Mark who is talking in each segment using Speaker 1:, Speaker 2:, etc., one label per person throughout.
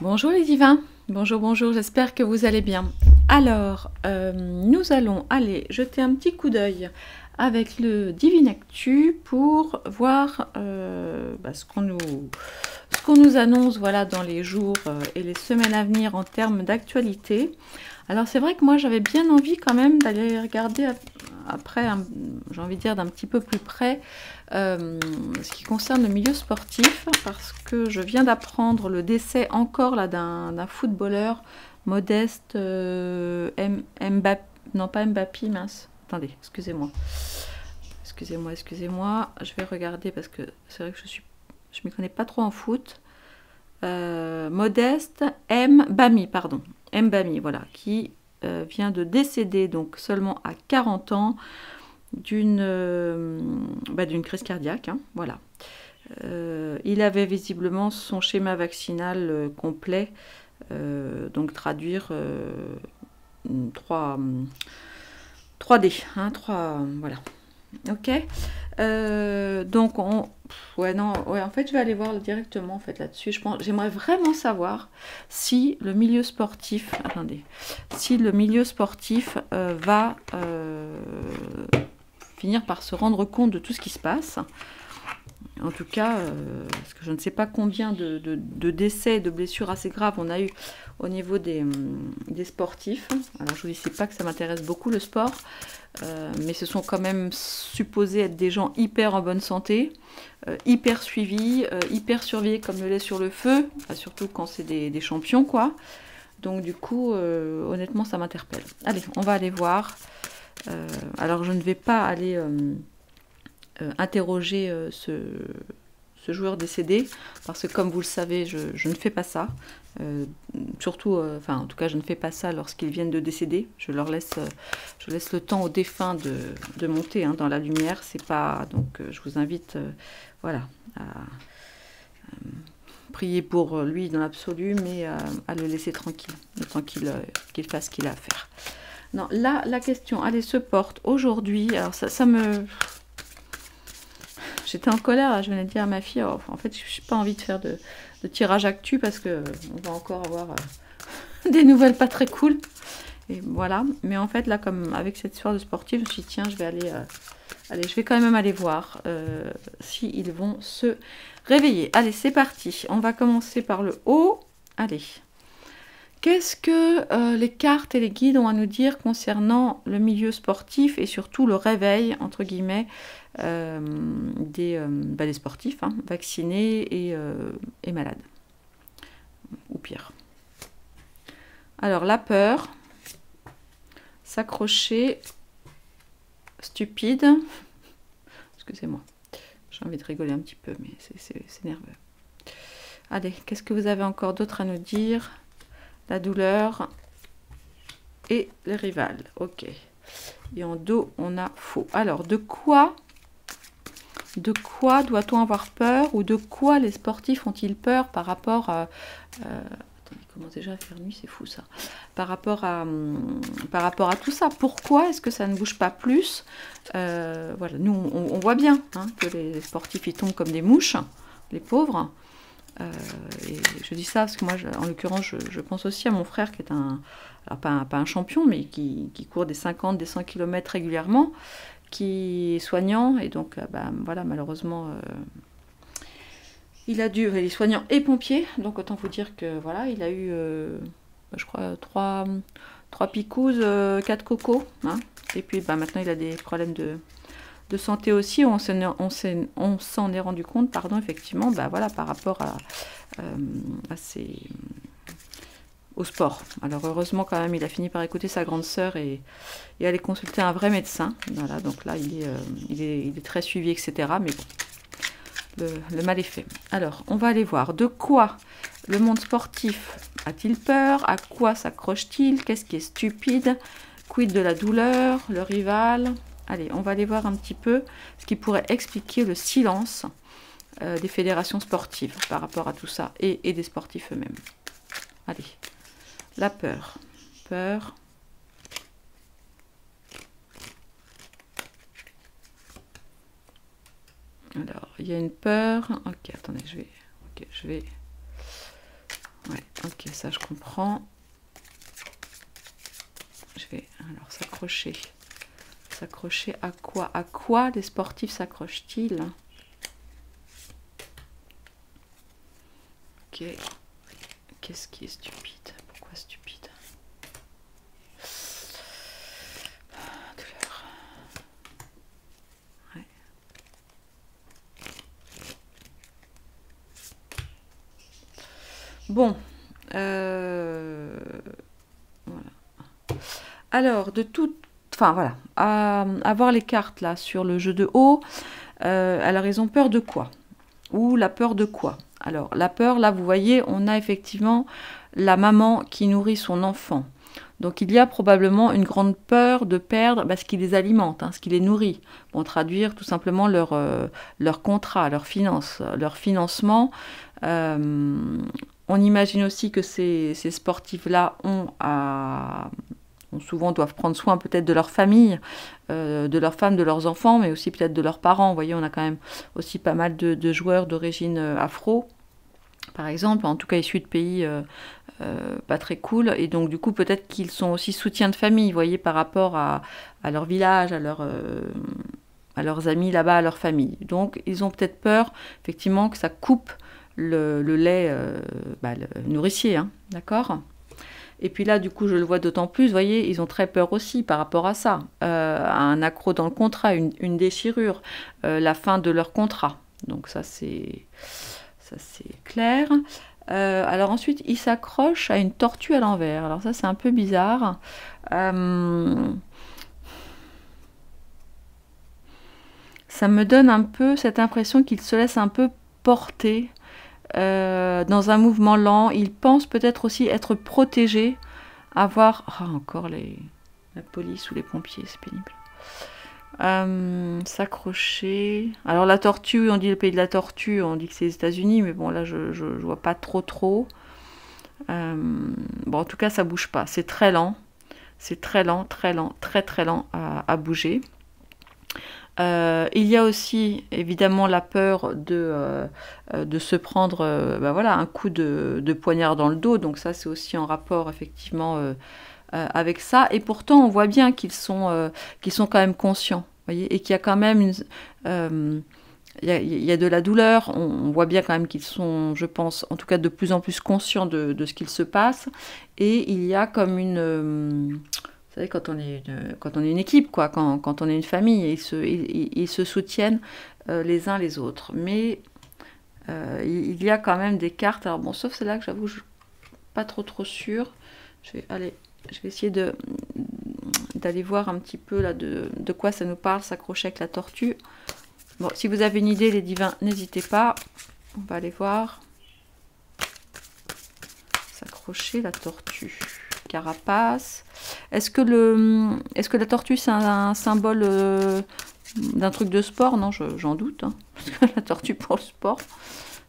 Speaker 1: Bonjour les divins, bonjour, bonjour, j'espère que vous allez bien. Alors, nous allons aller jeter un petit coup d'œil avec le Divine Actu pour voir ce qu'on nous annonce voilà, dans les jours et les semaines à venir en termes d'actualité. Alors c'est vrai que moi j'avais bien envie quand même d'aller regarder après, j'ai envie de dire d'un petit peu plus près, ce qui concerne le milieu sportif, parce que je viens d'apprendre le décès encore là d'un footballeur Modeste Mbappé, non pas Mbappé, mince, attendez, excusez-moi, je vais regarder parce que c'est vrai que je m'y connais pas trop en foot. Modeste Mbami, pardon, Mbami, voilà, qui vient de décéder donc seulement à 40 ans d'une crise cardiaque, hein, voilà. Il avait visiblement son schéma vaccinal complet, donc traduire 3D, hein, 3, voilà. Ok. Donc en fait je vais aller voir directement en fait là-dessus. J'aimerais vraiment savoir si le milieu sportif, si le milieu sportif va finir par se rendre compte de tout ce qui se passe. En tout cas, parce que je ne sais pas combien de décès, de blessures assez graves on a eu au niveau des sportifs. Alors je vous dis, c'est pas que ça m'intéresse beaucoup le sport, mais ce sont quand même supposés être des gens hyper en bonne santé, hyper suivis, hyper surveillés comme le lait sur le feu, surtout quand c'est des champions, quoi. Donc du coup, honnêtement, ça m'interpelle. Allez, on va aller voir. Alors je ne vais pas aller interroger ce joueur décédé, parce que comme vous le savez, je ne fais pas ça. Surtout, en tout cas, je ne fais pas ça lorsqu'ils viennent de décéder. Je laisse le temps aux défunts de monter dans la lumière. C'est pas donc, je vous invite, voilà, à prier pour lui dans l'absolu, mais à le laisser tranquille, le temps qu'il fasse ce qu'il a à faire. Non, là, la question, elle se porte aujourd'hui. Alors ça me... J'étais en colère, là, je venais de dire à ma fille, en fait, je n'ai pas envie de faire de tirage actu parce qu'on va encore avoir des nouvelles pas très cool. Et voilà. Mais en fait, là, comme avec cette histoire de sportif, je me suis dit, tiens, je vais aller, je vais quand même aller voir s'ils vont se réveiller. Allez, c'est parti. On va commencer par le haut. Allez. Qu'est-ce que les cartes et les guides ont à nous dire concernant le milieu sportif et surtout le réveil, entre guillemets, des sportifs vaccinés et malades, ou pire. Alors la peur, s'accrocher, stupide, excusez-moi, j'ai envie de rigoler un petit peu, mais c'est nerveux. Allez, qu'est-ce que vous avez encore d'autre à nous dire? La douleur et les rivales, ok. Et en dos, on a faux. Alors, de quoi doit-on avoir peur, ou de quoi les sportifs ont-ils peur par rapport à... attendez, il commence déjà à faire nuit, c'est fou ça. Par rapport à tout ça, pourquoi est-ce que ça ne bouge pas plus? Voilà, nous, on voit bien que les sportifs, ils tombent comme des mouches, les pauvres. Et je dis ça parce que moi, en l'occurrence, je pense aussi à mon frère qui est alors pas un champion, mais qui court des 50, des 100 km régulièrement, qui est soignant, et donc voilà, malheureusement il est soignant et pompier, donc autant vous dire que voilà, il a eu je crois 3 picouzes, 4 cocos, et puis maintenant il a des problèmes de santé aussi. On s'en est rendu compte, pardon, effectivement, voilà, par rapport au sport. Alors heureusement quand même, il a fini par écouter sa grande sœur et aller consulter un vrai médecin. Voilà, donc là il est très suivi, etc. Mais bon, le mal est fait. Alors on va aller voir de quoi le monde sportif a-t-il peur, à quoi s'accroche-t-il, qu'est-ce qui est stupide, quid de la douleur, le rival. Allez, on va aller voir un petit peu ce qui pourrait expliquer le silence des fédérations sportives par rapport à tout ça et des sportifs eux-mêmes. Allez, la peur. Peur. Alors, il y a une peur. Ok, attendez, je vais... Ouais. Ok, ça je comprends. Je vais alors s'accrocher. S'accrocher à quoi? À quoi les sportifs s'accrochent-ils? Ok. Qu'est-ce qui est stupide? Pourquoi stupide? Douleur. Ouais. Bon. Voilà. Alors, de toute... Enfin, voilà. À voir les cartes, là, sur le jeu de haut. Alors, ils ont peur de quoi? Ou la peur de quoi? Alors, la peur, là, vous voyez, on a effectivement la maman qui nourrit son enfant. Donc, il y a probablement une grande peur de perdre ce qui les alimente, hein, ce qui les nourrit. Bon, traduire tout simplement leur contrat, leur financement. On imagine aussi que ces sportifs-là souvent doivent prendre soin peut-être de leur famille, de leurs femmes, de leurs enfants, mais aussi peut-être de leurs parents. Vous voyez, on a quand même aussi pas mal de joueurs d'origine afro, par exemple, en tout cas issus de pays pas très cool. Et donc, du coup, peut-être qu'ils sont aussi soutiens de famille, vous voyez, par rapport à leur village, à leurs amis là-bas, à leur famille. Donc, ils ont peut-être peur, effectivement, que ça coupe le lait le nourricier, hein, d'accord? Et puis là, du coup, je le vois d'autant plus, vous voyez, ils ont très peur aussi par rapport à ça. Un accroc dans le contrat, une déchirure, la fin de leur contrat. Donc ça, c'est clair. Alors ensuite, ils s'accrochent à une tortue à l'envers. Alors ça, c'est un peu bizarre. Ça me donne un peu cette impression qu'ils se laissent un peu porter dans un mouvement lent. Ils pensent peut-être aussi être protégés, avoir... encore la police ou les pompiers, c'est pénible. S'accrocher. Alors la tortue, on dit le pays de la tortue, on dit que c'est les États-Unis, mais bon là je vois pas trop. Bon, en tout cas ça bouge pas, c'est très lent. C'est très lent, très lent à bouger. Il y a aussi évidemment la peur de se prendre un coup de poignard dans le dos, donc ça c'est aussi en rapport effectivement avec ça, et pourtant on voit bien qu'ils sont quand même conscients, voyez, et qu'il y a quand même il y a de la douleur, on voit bien quand même qu'ils sont, je pense, en tout cas de plus en plus conscients de ce qu'il se passe, et il y a comme une... Vous savez, quand on est une équipe, quoi, quand on est une famille, ils se soutiennent les uns les autres. Mais il y a quand même des cartes. Alors bon, sauf celle-là que j'avoue, je ne suis pas trop sûre. Je vais essayer d'aller voir un petit peu là de quoi ça nous parle, s'accrocher avec la tortue. Bon, si vous avez une idée, les divins, n'hésitez pas. On va aller voir. S'accrocher la tortue. Carapace. Est-ce que la tortue c'est un symbole d'un truc de sport? Non, j'en doute. Hein. Parce que la tortue pour le sport,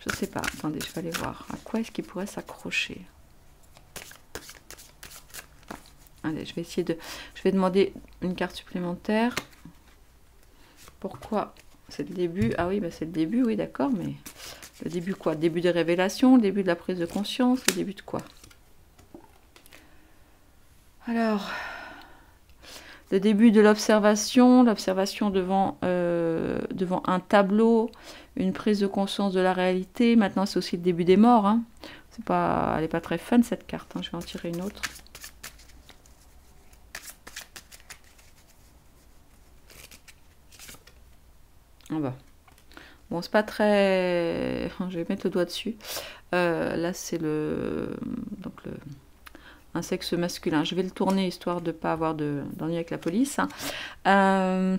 Speaker 1: je sais pas. Attendez, je vais aller voir. À quoi est-ce qu'il pourrait s'accrocher? Allez, je vais demander une carte supplémentaire. Pourquoi? C'est le début. Ah oui, c'est le début, oui, d'accord, mais le début quoi? Le début des révélations, le début de la prise de conscience, le début de quoi? Alors, le début de l'observation devant un tableau, une prise de conscience de la réalité. Maintenant, c'est aussi le début des morts. Hein. Elle n'est pas très fun, cette carte. Hein. Je vais en tirer une autre. Ah bah. Bon, c'est pas très... Je vais mettre le doigt dessus. Là, c'est un sexe masculin. Je vais le tourner, histoire de ne pas avoir d'ennui avec la police. Ah,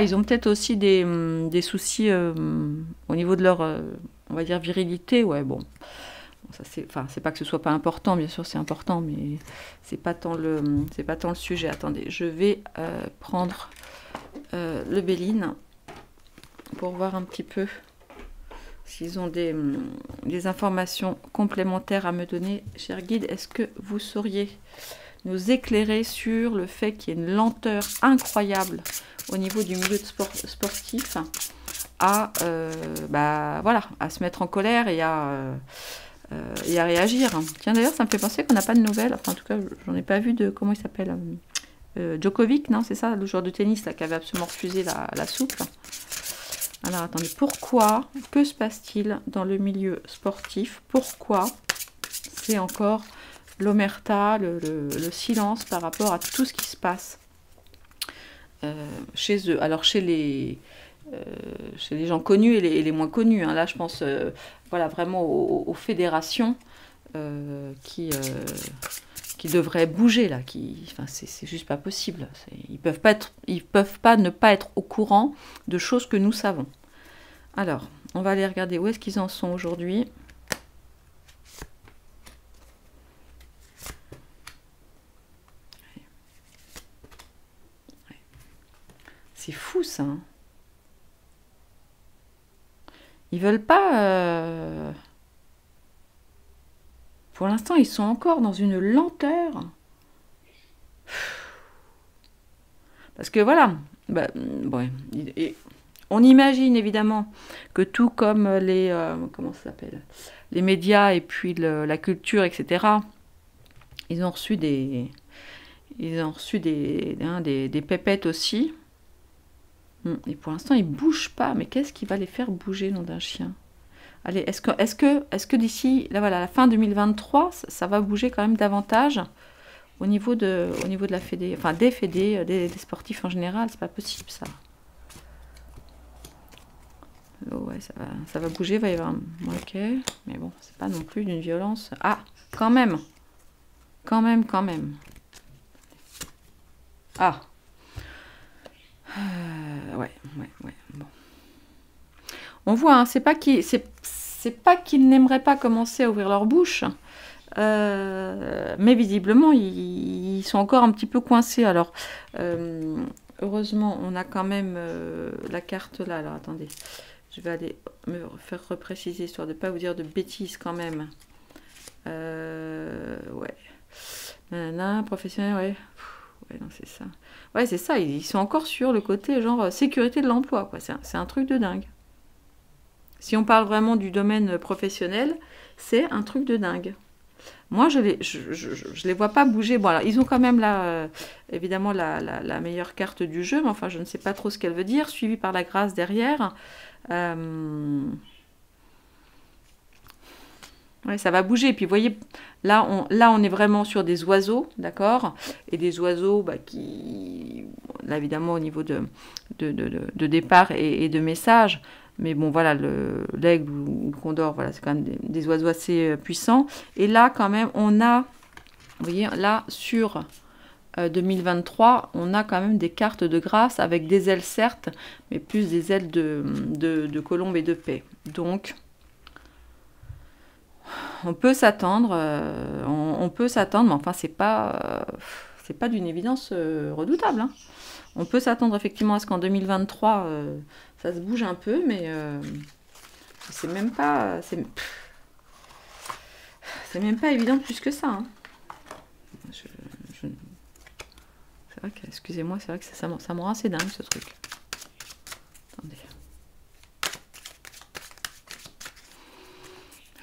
Speaker 1: ils ont peut-être aussi des soucis au niveau de leur, on va dire, virilité. Ouais, bon. Ça, c'est pas que ce soit pas important, bien sûr, c'est important, mais c'est pas tant le sujet. Attendez, je vais prendre le Béline pour voir un petit peu s'ils ont des informations complémentaires à me donner. Cher guide, est-ce que vous sauriez nous éclairer sur le fait qu'il y ait une lenteur incroyable au niveau du milieu sportif à se mettre en colère et à et à réagir. Tiens, d'ailleurs, ça me fait penser qu'on n'a pas de nouvelles. Enfin, en tout cas, j'en ai pas vu de... Comment il s'appelle Djokovic, non, c'est ça, le joueur de tennis là, qui avait absolument refusé la soupe. Alors, attendez, pourquoi, que se passe-t-il dans le milieu sportif? Pourquoi c'est encore l'omerta, le silence par rapport à tout ce qui se passe chez eux? Alors, chez les gens connus et les moins connus, hein. Là, je pense voilà, vraiment aux fédérations qui devraient bouger là, enfin, c'est juste pas possible. Ils peuvent pas ne pas être au courant de choses que nous savons. Alors, on va aller regarder où est-ce qu'ils en sont aujourd'hui. C'est fou ça. Hein. Ils veulent pas. Pour l'instant, ils sont encore dans une lenteur. Parce que voilà, bah, ouais, on imagine évidemment que tout comme les comment ça s'appelle, les médias et puis la culture, etc. Ils ont reçu des pépettes aussi. Et pour l'instant, ils bougent pas. Mais qu'est-ce qui va les faire bouger, nom d'un chien? Allez, est-ce que d'ici là, voilà, la fin 2023, ça va bouger quand même davantage au niveau de la fédé, enfin des fédés, des sportifs en général? C'est pas possible ça. Oh, ouais, ça va bouger, va y avoir. Ok, mais bon, c'est pas non plus d'une violence. Ah, quand même. Ah. Ouais. Bon. On voit, hein, c'est pas qu'ils n'aimeraient pas commencer à ouvrir leur bouche, mais visiblement ils sont encore un petit peu coincés. Alors heureusement, on a quand même la carte là. Alors attendez, je vais aller me faire repréciser histoire de ne pas vous dire de bêtises quand même. Ouais. Nanana, professionnel, ouais. Ouais, non, c'est ça. Ouais, c'est ça. Ils sont encore sur le côté genre sécurité de l'emploi, quoi. C'est un truc de dingue. Si on parle vraiment du domaine professionnel, c'est un truc de dingue. Moi, je les vois pas bouger. Bon, alors, ils ont quand même là, évidemment, la meilleure carte du jeu, mais enfin, je ne sais pas trop ce qu'elle veut dire, suivie par la grâce derrière. Ouais, ça va bouger. Puis, vous voyez, là, on est vraiment sur des oiseaux, d'accord? Et des oiseaux qui, là, évidemment, au niveau de départ et de message. Mais bon, voilà, l'aigle ou le condor, voilà, c'est quand même des oiseaux assez puissants. Et là, quand même, on a, vous voyez, là, sur 2023, on a quand même des cartes de grâce avec des ailes, certes, mais plus des ailes de colombe et de paix. Donc, on peut s'attendre, mais enfin, c'est pas d'une évidence redoutable, hein. On peut s'attendre effectivement à ce qu'en 2023, ça se bouge un peu, mais c'est même pas évident plus que ça. Hein. C'est vrai que, excusez-moi, c'est vrai que ça me rend assez dingue ce truc. Attendez.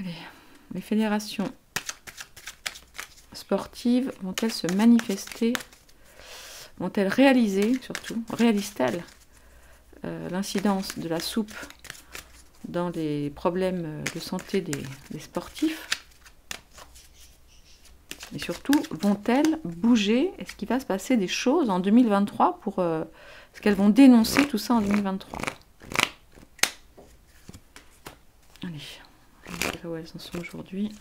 Speaker 1: Allez, les fédérations sportives vont-elles se manifester? Vont-elles réaliser, surtout, réalisent-elles l'incidence de la soupe dans les problèmes de santé des sportifs? Et surtout, vont-elles bouger? Est-ce qu'il va se passer des choses en 2023 pour... Est-ce qu'elles vont dénoncer tout ça en 2023? Allez, on va voir où elles en sont aujourd'hui.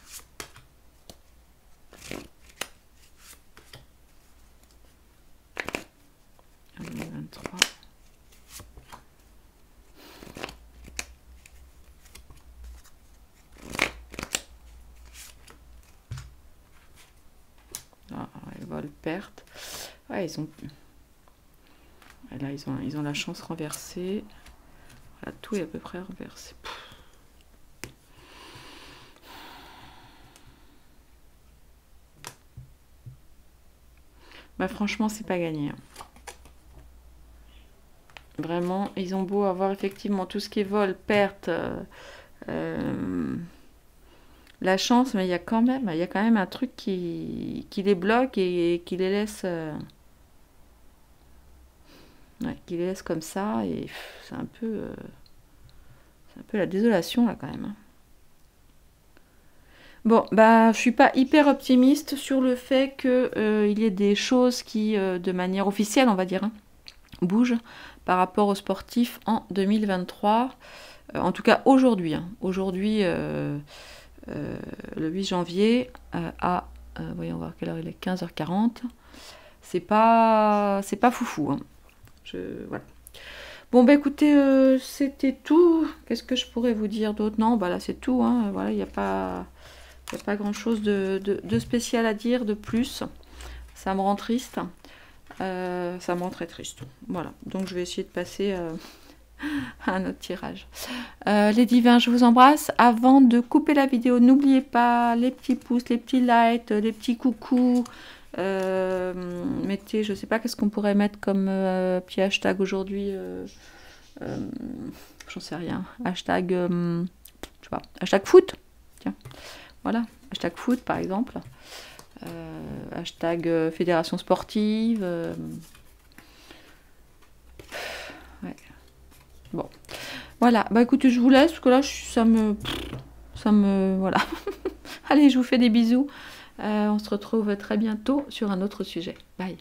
Speaker 1: En 2023. Ah, vol, perte. Ouais, ils ont... Là, ils ont la chance renversée. Voilà, tout est à peu près renversé. Bah franchement, c'est pas gagné. Vraiment, ils ont beau avoir effectivement tout ce qui est vol, perte, la chance, mais il y a quand même un truc qui les bloque et qui les laisse, ouais, qui les laisse comme ça. Et c'est un peu la désolation là quand même, hein. Bon, bah, je suis pas hyper optimiste sur le fait que il y ait des choses qui, de manière officielle, on va dire, hein, bougent par rapport aux sportifs en 2023. En tout cas aujourd'hui, hein. Aujourd'hui, le 8 janvier, voyons voir quelle heure il est, 15h40. C'est pas foufou, hein. Voilà. Bon, bah écoutez, c'était tout. Qu'est-ce que je pourrais vous dire d'autre? Non, bah là c'est tout, hein. Voilà, il n'y a pas grand chose de spécial à dire de plus. Ça me rend triste. Ça me rend très triste. Voilà, donc je vais essayer de passer à un autre tirage. Les divins, je vous embrasse. Avant de couper la vidéo, n'oubliez pas les petits pouces, les petits likes, les petits coucous. Mettez, je sais pas qu'est-ce qu'on pourrait mettre comme petit hashtag aujourd'hui. J'en sais rien. Hashtag, je sais pas, hashtag foot. Tiens, voilà, hashtag foot par exemple. Hashtag fédération sportive. Ouais. Bon, voilà. Bah écoutez, je vous laisse parce que là, ça me, voilà. Allez, je vous fais des bisous. On se retrouve très bientôt sur un autre sujet. Bye.